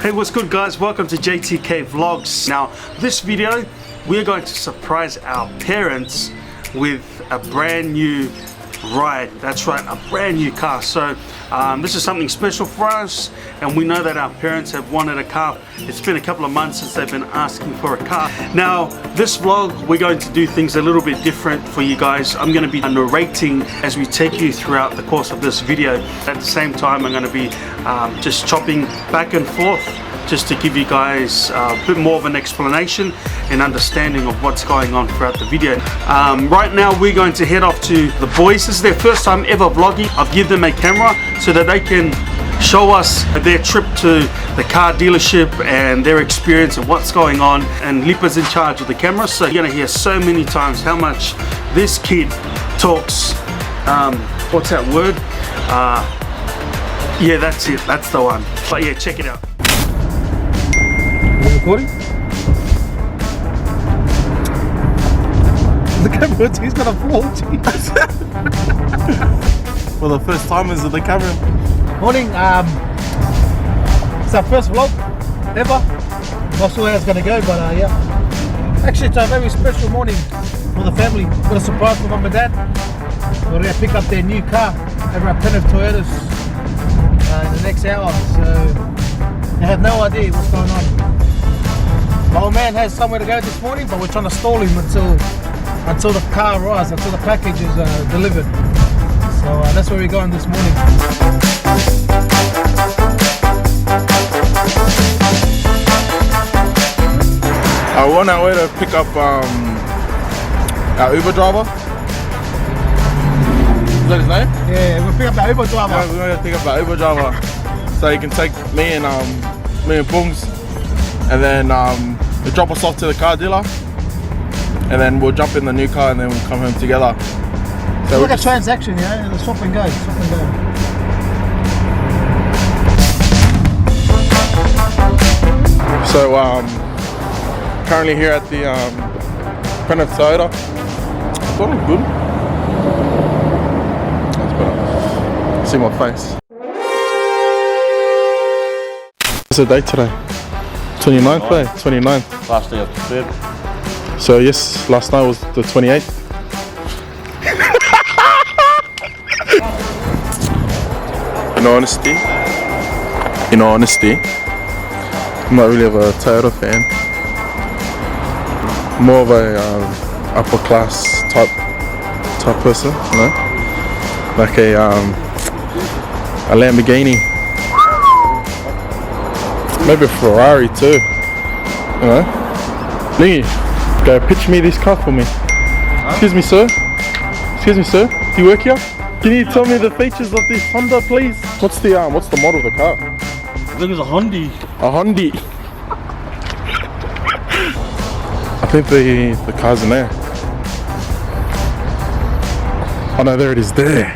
Hey, what's good guys? Welcome to JTK Vlogs. Now, this video, we're going to surprise our parents with a brand new ride. That's right, a brand new car. So this is something special for us, and we know that our parents have wanted a car. It's been a couple of months since they've been asking for a car. Now, this vlog, we're going to do things a little bit different for you guys. I'm going to be narrating as we take you throughout the course of this video. At the same time, I'm going to be just chopping back and forth just to give you guys a bit more of an explanation and understanding of what's going on throughout the video. Right now we're going to head off to the boys. This is their first time ever vlogging. I'll give them a camera so that they can show us their trip to the car dealership and their experience and what's going on. And Lipa's in charge of the camera, so you're gonna hear so many times how much this kid talks. What's that word? Yeah, that's it, that's the one. But yeah, check it out. Recording? The camera, he's got a vlog. Well, the first timers of the camera. Morning, it's our first vlog ever. Not sure how it's gonna go, but yeah. Actually, it's a very special morning for the family. Got a surprise for Mum and Dad. We're gonna pick up their new car over at Penrith Toyotas in the next hour. So they have no idea what's going on. My old man has somewhere to go this morning, but we're trying to stall him until the car arrives, until the package is delivered. So that's where we're going this morning. We're on our way to pick up our Uber driver. Is that his name? Yeah, we'll pick up the Uber driver. Yeah, we're going to pick up our Uber driver so he can take me and Bungs, and then he'll drop us off to the car dealer, and then we'll jump in the new car and then we'll come home together. So it's like a transaction, you know, the swap and go, swap and go. So currently here at the Penrith Toyota. It's all good. That's better. See my face. What's the date today? 29th, eh? 29th. Last day of the Feb. So yes, last night was the 28th. In all honesty, I'm not really of a Toyota fan. More of a upper class type person, you know, like a Lamborghini, maybe a Ferrari too, you know. Lingy, go pitch me this car for me. Excuse me, sir. Excuse me, sir. Do you work here? Can you tell me the features of this Honda, please? What's the model of the car? I think it's a Honda. A Honda. I think the car's in there. Oh no, there it is. There.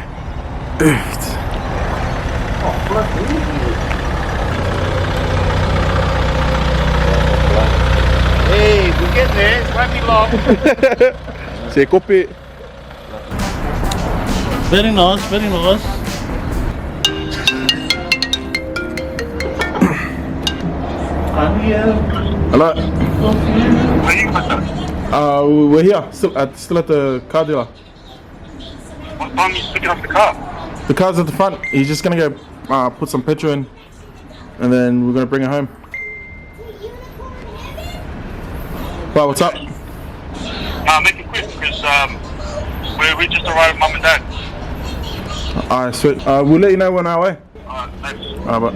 Hey, we're getting there, it won't be long. C'est coupé. Very nice, very nice. Hello. We're here, still at the car dealer. What time are you picking up the car? The car's at the front. He's just gonna go put some petrol in, and then we're gonna bring it home. Wow, what's up? Make it quick because we just arrived, Mum and Dad. Alright, sweet. We'll let you know when on our way. Thanks. Alright,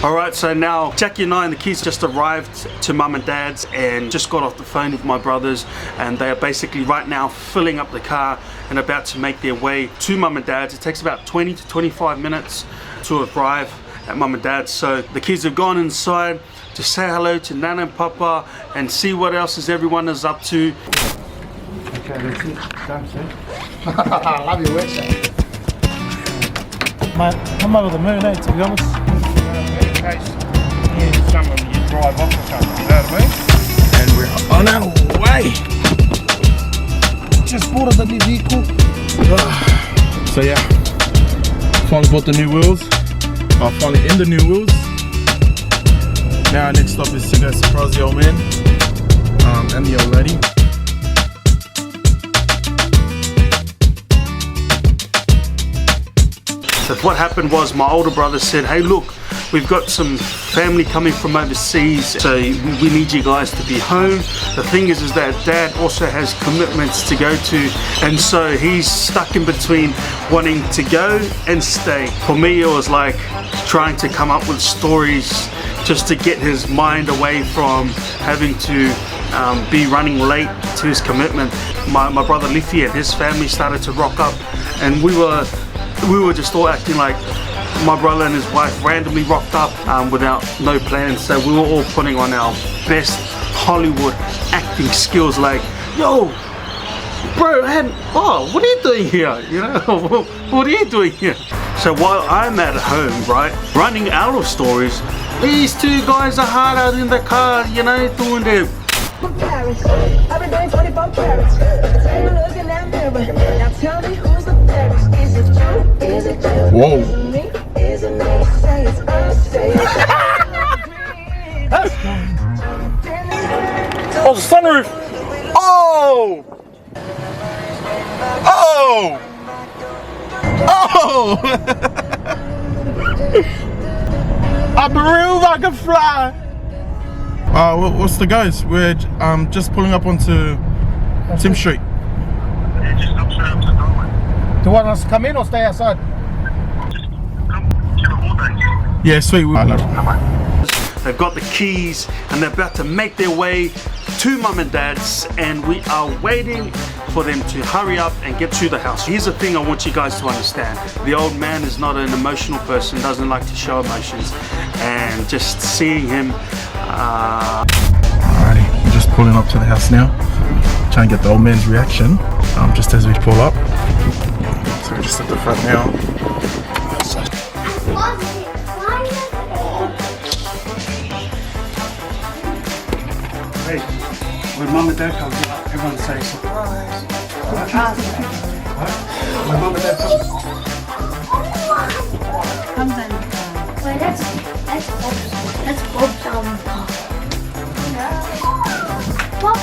Alright, so now Jackie and I and the kids just arrived to Mum and Dad's and just got off the phone with my brothers, and they are basically right now filling up the car and about to make their way to Mum and Dad's. It takes about 20 to 25 minutes to arrive at Mum and Dad's. So the kids have gone inside to say hello to Nana and Papa and see what else everyone is up to. Okay, that's it. Done, sir. I love your website. Mate, I'm over the moon, eh, to be honest. In case someone you drive off or something, you know what I mean? and we're on our way. Just bought us a new vehicle. So yeah, finally bought the new wheels. Finally in the new wheels. Now our next stop is to go surprise the old man and the old lady. So what happened was my older brother said, hey look, we've got some family coming from overseas, so we need you guys to be home. The thing is that dad also has commitments to go to, and so he's stuck in between wanting to go and stay. For me it was like trying to come up with stories just to get his mind away from having to be running late to his commitment. My brother Liffy and his family started to rock up, and we were just all acting like my brother and his wife randomly rocked up without no plans. So we were all putting on our best Hollywood acting skills, like, yo, bro, man, oh, what are you doing here? You know, what are you doing here? So while I'm at home, right, running out of stories, these two guys are hard out in the car, you know, doing their Paris. I've been doing 24 carats. Take a look in that mirror. Now tell me who's the fairest. Is it you? Is it you? Whoa. Is it me? Is it me? Say it's us. Say it's Oh, the sunroof! Oh! Oh! Oh! I'm real like a fly! What's the guys? We're just pulling up onto Tim Street. Do you want us to come in or stay outside? Yeah, sweet. They've got the keys and they're about to make their way to mum and dad's, and we are waiting for them to hurry up and get to the house. Here's the thing I want you guys to understand. The old man is not an emotional person, doesn't like to show emotions, and just seeing him Alrighty, we're just pulling up to the house now. Try and get the old man's reaction just as we pull up. So we're just at the front now. hey, when mum and dad come out, everyone say surprise. When mum and dad come. Wait, that's Bob's car. Bob.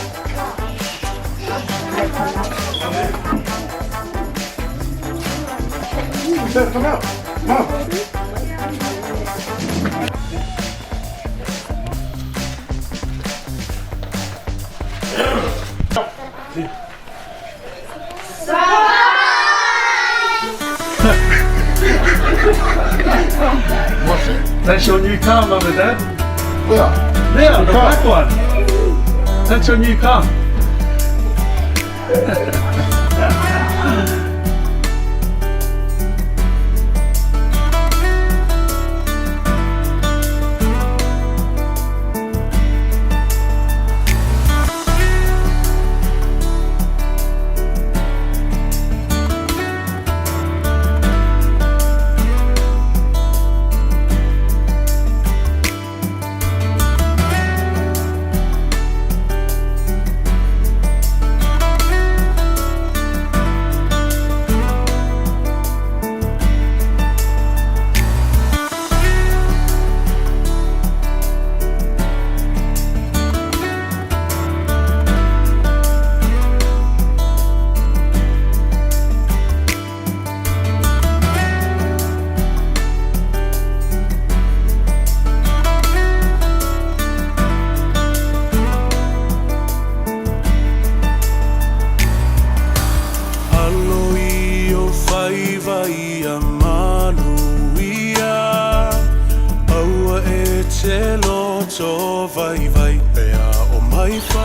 Come out, Mom. That's your new car, Mum and Dad. Yeah. Yeah, the black one. That's your new car.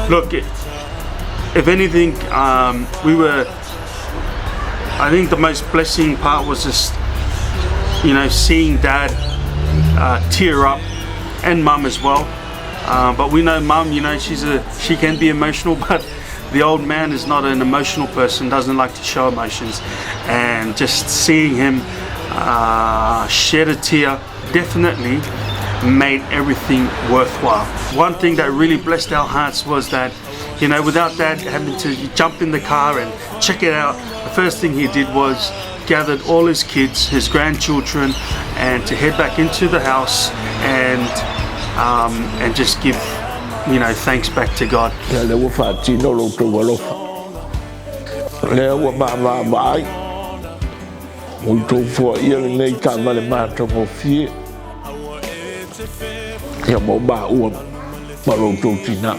Look, if anything, I think the most blessing part was just, you know, seeing Dad tear up, and Mum as well. But we know Mum, you know, she can be emotional, but the old man is not an emotional person, doesn't like to show emotions. And just seeing him shed a tear definitely made everything worthwhile. One thing that really blessed our hearts was that, you know, without Dad having to jump in the car and check it out, the first thing he did was gathered all his kids, his grandchildren, and to head back into the house and and just give, you know, thanks back to God. Lewa whaatino loutou alofa. Lea ua maavaavaai. Outou foaia lenei taavale matogofie. Ia mau maua ma loutou tina.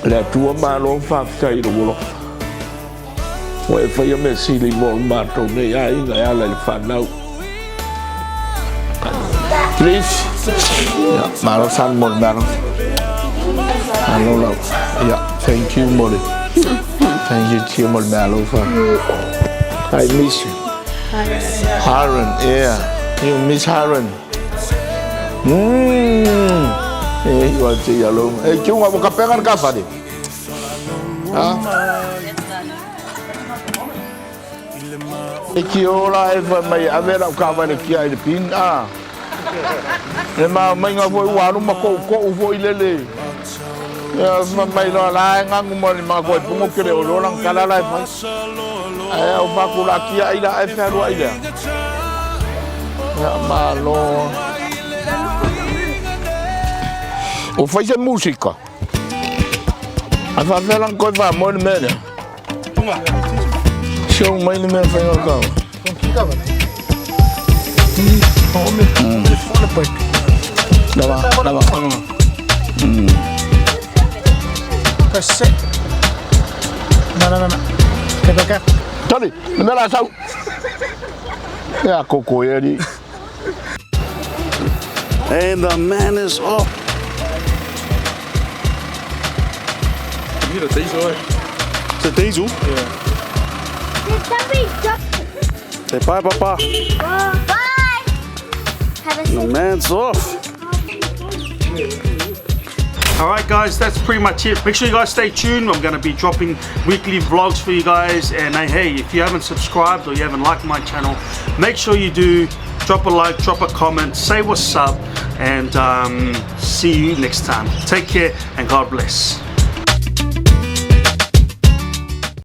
Le atua malo whaafitai ro. O e whaia me sili mo mātou nei a inga e ala le whanau. Please. Yeah, malo san mo malo. Hello, love. Yeah, thank you, Molly. Thank you, Tia Molly Malo. I miss you. Haran, yeah. You miss Haran. Eh, you are Tia Lo. Eh, you want to pegar café? Ah? Iki ora e fa mai avera o cava le kia de pin ah. Le ma mai nga foi wa ma ko foi lele. Ya mai no la nga mo ni ma ko pungo kere o lang kala la fa. Ai o fa ku la kia ida e fa ro ida. Ya ma lo. O fai se música. A fa fa lang ko fa mo ni me. Show mai ni me fa no ka. Dava. Press it. No. Get back up. Tony, me la sau. Ya coco eri. And the man is off. You need a diesel, eh? It's a diesel? Say bye, Papa. Bye. Have a The man's off. Alright guys, that's pretty much it. Make sure you guys stay tuned. I'm going to be dropping weekly vlogs for you guys. And hey, if you haven't subscribed or you haven't liked my channel, make sure you do. Drop a like, drop a comment, say what's up, and see you next time. Take care and God bless.